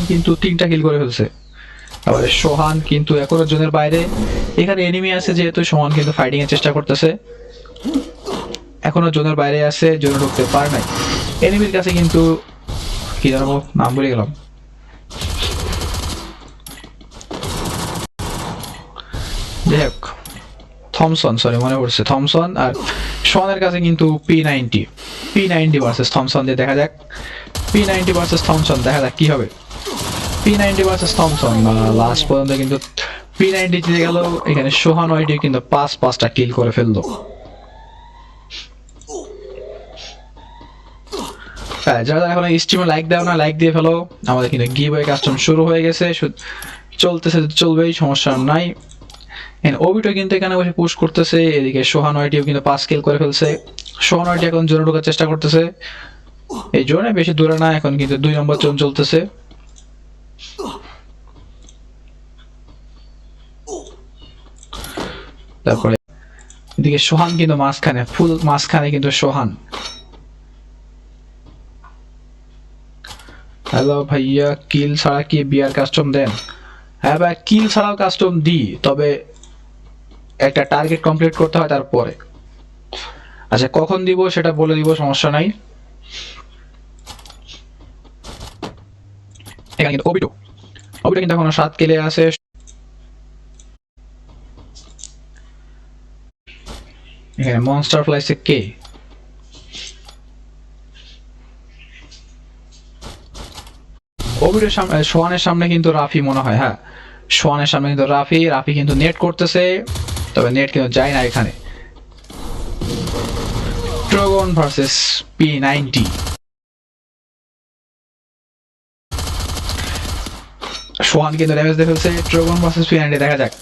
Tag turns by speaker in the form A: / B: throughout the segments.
A: কিন্তু 3টা কিল করে ফেলছে। আবার সোহান কিন্তু এখনো জোনের বাইরে। এখানে এনিমি আছে যেহেতু সোহান কিন্তু ফাইটিং এর চেষ্টা করতেছে, এখনো জোনের বাইরে আছে, জোনে ঢুকতে পারে নাই। এনিমির কাছে কিন্তু কি জানাবো, নাম ভুলে গেলাম। যাই হোক, থমসন, সরি মনে পড়ছে, থমসন। আর সোহানের কাছে কিন্তু P90 ভার্সেস থমসন দিয়ে দেখা যাক। P90 ভার্সেস থমসন, দেখা যাক কি হবে। P90 ভার্সেস থমসন, লাস্ট পর্যন্ত কিন্তু P90 জিতে গেল। এখানে সোহান ওয়াইটি কিন্তু পাঁচটা কিল করে ফেললো। হ্যাঁ, যারা এখন স্ট্রিমে লাইক দাও না, লাইক দিয়ে ফেলো। আমাদের কিন্তু গিভওয়ে কাস্টম শুরু হয়ে গেছে, চলতেছে, চলবেই, সমস্যা নাই। ওবিটো কিন্তু এখানে বসে পুশ করতেছে, এদিকে সোহান ওয়াইটিও কিন্তু 5 কিল করে ফেলছে। সোহান ওয়াইটি এখন জোনে ঢোকার চেষ্টা করতেছে, এই জোনে বেশি দূরে না, এখন কিন্তু 2 নম্বর জোন চলতেছে। তারপরে এদিকে সোহান কিন্তু মাঝখানে, ফুল মাঝখানে কিন্তু সোহান। হ্যালো ভাইয়া, কিল ছাড়া কি বিয়ার কাস্টম দেন? হ্যাঁ ভাই, কিল ছাড়াও কাস্টম দিই, তবে একটা টার্গেট কমপ্লিট করতে হয় তারপরে। আচ্ছা, কখন দিব সেটা বলে দিব, সমস্যা নাই। এখানে কিন্তু ওবিটো কিন্তু এখনো 7 কিলে আছে। এখানে মনস্টার ফ্লাইসে কে? ওবিটোর সামনে, সোহানের সামনে কিন্তু রাফি মনে হয়। হ্যাঁ, সোহানের সামনে কিন্তু রাফি কিন্তু নেট করতেছে, তবে নেট কিন্তু যায় না। এখানে ট্রাগন ভার্সেস P90। সোহান কিন্তু ড্যামেজ দিয়ে ফেলছে। ট্রাগন ভার্সেস P90, দেখা যাক।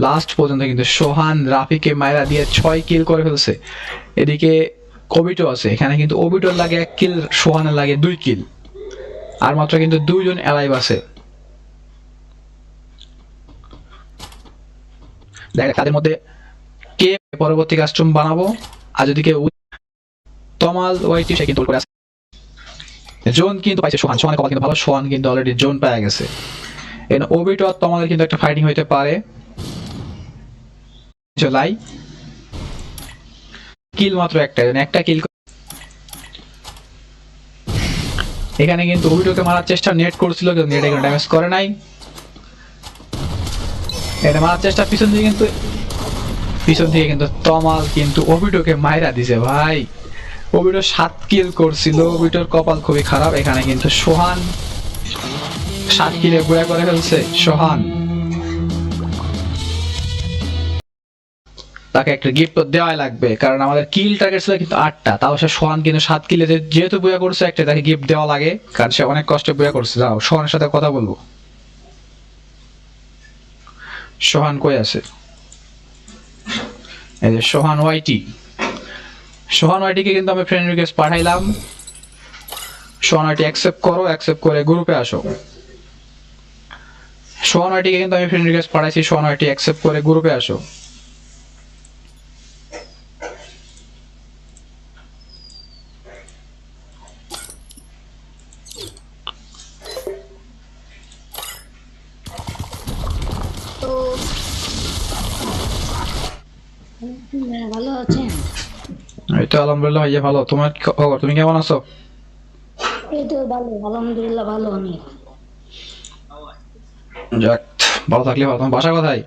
A: লাস্ট পর্যন্ত কিন্তু সোহান রাফিকে মাইরা দিয়ে 6 কিল করে ফেলছে। এদিকে ওবিটো আছে, এখানে কিন্তু ওবিটোর লাগে 1 কিল, সোহানের লাগে 2 কিল, আর মাত্র কিন্তু 2 জন অ্যালাইভ আছে। দেখা তাদের মধ্যে কে পরবর্তী কাস্টম বানাবো। আর যদি কেউ তমাল ওয়াইটি, সে কিন্তু করে আছে। জোন কিন্তু পাইছে সোহান, সোহানের কপাল কিন্তু ভালো, সোহান কিন্তু অলরেডি জোন পেয়ে গেছে। এখানে ওবিটো আর তমালের কিন্তু একটা ফাইটিং হইতে পারে। চলাই কিল মাত্র একটা কিল। এখানে কিন্তু ওবিটোকে মারার চেষ্টা নেট করছিল, কিন্তু নেট এখানে ড্যামেজ করে নাই। এটা মারার চেষ্টা পিছন থেকে কিন্তু তমাল কিন্তু ওবিটোকে মাইরা দিছে ভাই। ওবিটো 7 কিল করছিল, ওবিটোর কপাল খুবই খারাপ। এখানে কিন্তু সোহান 7 কিলে বুয়া করে ফেলছে। সোহান, তাকে একটা গিফট তো দেওয়াই লাগবে, কারণ আমাদের কিল টার্গেট ছিল কিন্তু 8টা, তাও সে সোহান কিন্তু 7 কিলে যেহেতু বুয়া করছে, একটা তাকে গিফট দেওয়া লাগে, কারণ সে অনেক কষ্টে বুয়া করছে। যাও সোহানের সাথে কথা বলবো। সোহান কই আছে? এই যে সোহান ওয়াইটিকে কিন্তু আমি ফ্রেন্ড রিকোয়েস্ট পাঠাইলাম। সোহান ওয়াইটি অ্যাকসেপ্ট করো, অ্যাকসেপ্ট করে গ্রুপে আসো। সোহান ওয়াইটিকে কিন্তু আমি ফ্রেন্ড রিকোয়েস্ট পাঠাইছি, সোহান ওয়াইটি অ্যাকসেপ্ট করে গ্রুপে আসো।
B: ভালো আছেন?
A: এই তো আলহামদুলিল্লাহ ভাইয়া ভালো। তোমার কি খবর? তুমি কেমন আছো?
B: এই তো ভালো, আলহামদুলিল্লাহ ভালো। আমি
A: যাক, ভালো থাকলে ভালো। তোমার বাসা কোথায়?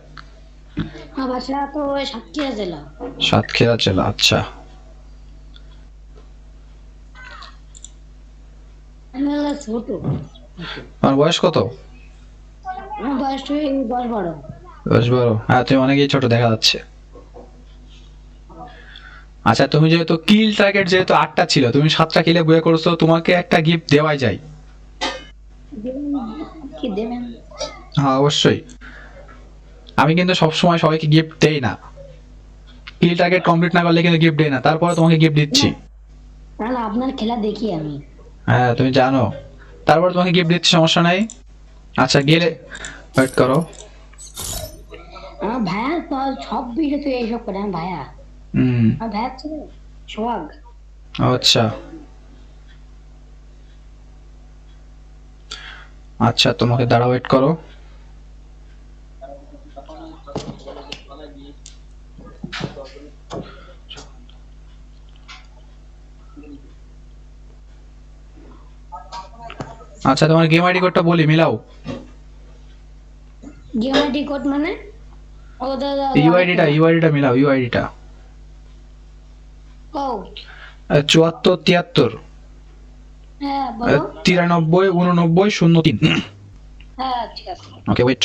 B: আমার বাসা তো ওই সাতক্ষীরা জেলা।
A: সাতক্ষীরা জেলা, আচ্ছা।
B: আমি হলো ছোট।
A: তোমার বয়স কত?
B: আমার বয়স ওই 10-12।
A: 10-12? হ্যাঁ, তুমি অনেকেই ছোট দেখা যাচ্ছে। আচ্ছা, তুমি যেহেতু কিল টার্গেট যেহেতু 8টা ছিল, তুমি 7টা কিলে বুয়ে করছো, তোমাকে একটা গিফট দেওয়াই যায়।
B: কি দেবেন?
A: হ্যাঁ অবশ্যই। আমি কিন্তু সবসময় সবাইকে গিফট দেই না, কিল টার্গেট কমপ্লিট না করলে কিন্তু গিফট দেই না, তারপরে তোমাকে গিফট দিচ্ছি।
B: তাহলে আপনার খেলা দেখি আমি।
A: হ্যাঁ তুমি জানো, তারপর তোমাকে গিফট দিচ্ছি, সমস্যা নাই। আচ্ছা গেলে ওয়েট করো।
B: আমার ভাইয়া তো সব ভিডিও তো এইসব করে। আমার ভাইয়া
A: হুম।
B: আমার ভাইয়া ছিল সোহাগ।
A: আচ্ছা আচ্ছা, তোমাকে দাঁড়া, ওয়েট করো। আচ্ছা, তোমার গেম আইডি কোডটা বলি, মিলাও।
B: জিওমেট্রি কোড মানে? ও দাদা
A: ইউআইডিটা মিলাও, ইউআইডিটা।
B: ও
A: 74 73
B: হ্যাঁ বলো।
A: 93 89 03।
B: হ্যাঁ ঠিক আছে।
A: ওকে, ওয়েট।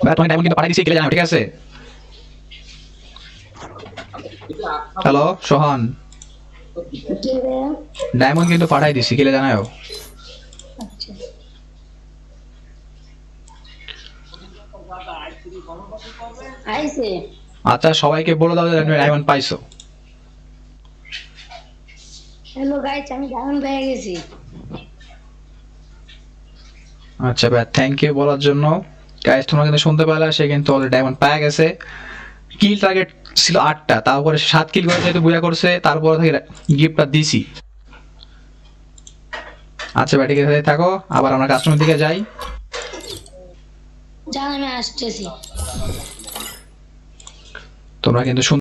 A: ভাই তোমাকে ডায়মন্ড কিন্তু পাঠিয়ে দিছি, খেলে জানাও, ঠিক আছে? হ্যালো সোহান,
B: কি রে?
A: ডায়মন্ড কিন্তু পাঠাই দিছি, খেলে জানাও।
B: আচ্ছা আইছে।
A: আচ্ছা, সবাইকে বলে দাও যে তুমি ডায়মন্ড পাইছো।
B: হ্যালো গাইস, আমি ডায়মন্ড পেয়ে গেছি।
A: আচ্ছা ভাই, থ্যাংক ইউ বলার জন্য। গাইস তোমরা কিন্তু শুনতে পেলে, সে কিন্তু অলরেডি ডায়মন্ড পেয়ে গেছে। কিল টার্গেট ছিল 8টা, তারপরে 7 কিল করে যেহেতু বুয়া করছে, তারপরে থেকে গিফটটা দিছি। আচ্ছা ভাই, ঠিক আছে, থাকো, আবার আমরা কাস্টমার দিকে যাই।
B: জান আমি আসতেছি।
A: তোমরা কিন্তু শুন,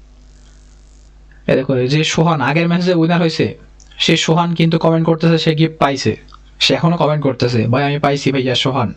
A: এই দেখো, এই যে সোহান আগের ম্যাচে উইনার হয়েছে, সে সোহান কিন্তু কমেন্ট করতেছে সে গিফট পাইছে। সে এখনো কমেন্ট করতেছে, ভাই আমি পাইছি ভাইয়া সোহান।